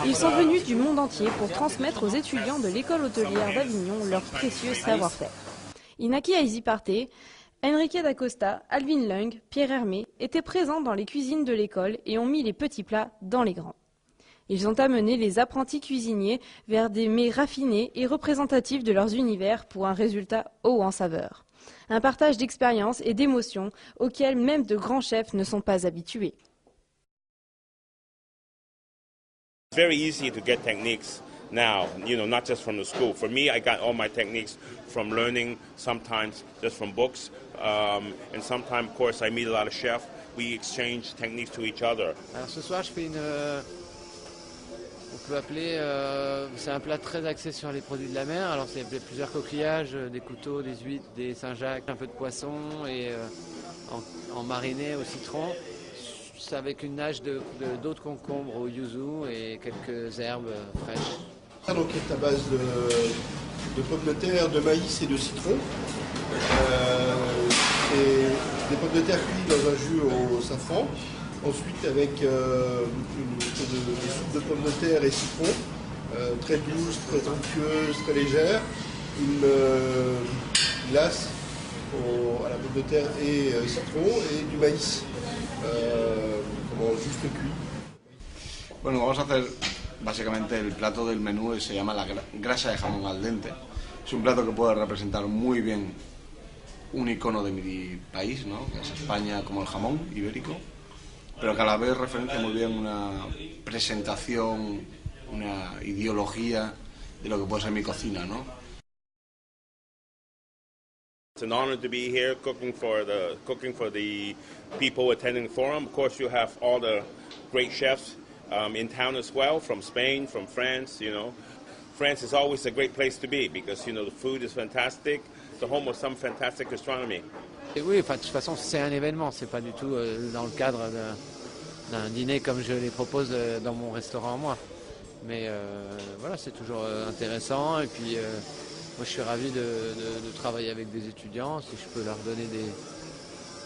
Ils sont venus du monde entier pour transmettre aux étudiants de l'école hôtelière d'Avignon leur précieux savoir-faire. Inaki Aiziparte, Enrique D'Acosta, Alvin Lung, Pierre Hermé étaient présents dans les cuisines de l'école et ont mis les petits plats dans les grands. Ils ont amené les apprentis cuisiniers vers des mets raffinés et représentatifs de leurs univers pour un résultat haut en saveur. Un partage d'expériences et d'émotions auxquels même de grands chefs ne sont pas habitués. It's very easy to get techniques now, not just from the school. For me, I got all my techniques from learning, sometimes just from books, and sometimes, of course, I meet a lot of chefs. We exchange techniques to each other. Alors ce soir, je fais on peut appeler, c'est un plat très axé sur les produits de la mer. Alors c'est plusieurs coquillages, des couteaux, des huîtres, des Saint-Jacques, un peu de poisson et en mariné au citron. C'est avec une nage d'eau de concombre au yuzu et quelques herbes fraîches. Donc c'est à base de pommes de terre, de maïs et de citron. C'est des pommes de terre cuites dans un jus au safran. Ensuite avec des soupes de pommes de terre et citron, très douce, très onctueuse, très légère. Une glace à la pomme de terre et citron et du maíz, juste cuit. Bueno, vamos a hacer básicamente el plato del menú, se llama la grasa de jamón al dente. Es un plato que puede representar muy bien un icono de mi país, ¿no? Que es España, como el jamón ibérico, pero que a la vez referencia muy bien una presentación, una ideología de lo que puede ser mi cocina, ¿no? It's an honor to be here cooking for the people attending the forum. Of course, you have all the great chefs in town as well, from Spain, from France. France is always a great place to be because the food is fantastic. It's the home of some fantastic gastronomy. Et oui, de toute façon, c'est un événement. C'est pas du tout dans le cadre d'un dîner comme je les propose dans mon restaurant moi. Mais voilà, c'est toujours intéressant. Et puis moi, je suis ravi de travailler avec des étudiants, si je peux leur donner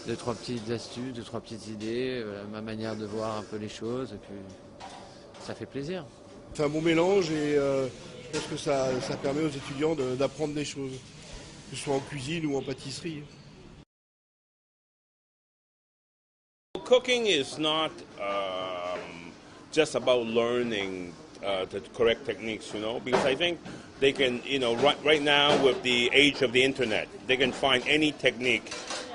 deux, trois petites astuces, deux, trois petites idées, ma manière de voir un peu les choses, et puis ça fait plaisir. C'est un bon mélange et je pense que ça permet aux étudiants d'apprendre des choses, que ce soit en cuisine ou en pâtisserie. Cooking is not just about learning the correct techniques, because I think they can, right now with the age of the internet, they can find any technique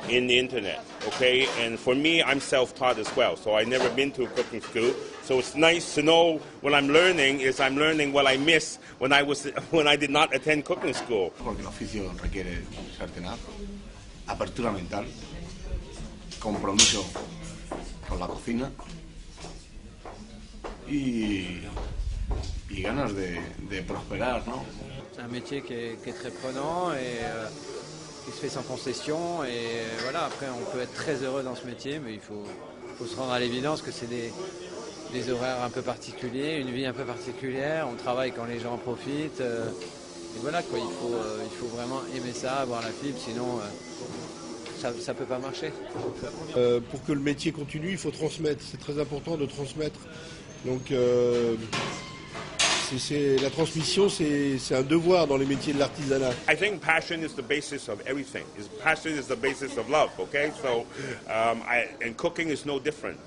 in the internet, okay? And for me, I'm self-taught as well, so I've never been to a cooking school. So it's nice to know what I'm learning what I missed when I did not attend cooking school. Porque el oficio requiere ser tenaz, apertura mental, compromiso con la cocina y ganas de prosperar, ¿no? C'est un métier qui est très prenant et qui se fait sans concession. Et voilà, après, on peut être très heureux dans ce métier, mais il faut se rendre à l'évidence que c'est des horaires un peu particuliers, une vie un peu particulière. On travaille quand les gens en profitent. Et voilà, quoi, il faut vraiment aimer ça, avoir la fibre, sinon ça ne peut pas marcher. Pour que le métier continue, il faut transmettre. C'est très important de transmettre. Donc la transmission, c'est un devoir dans les métiers de l'artisanat. I think passion is the basis of everything. Passion is the basis of love, okay? So, and cooking is no different.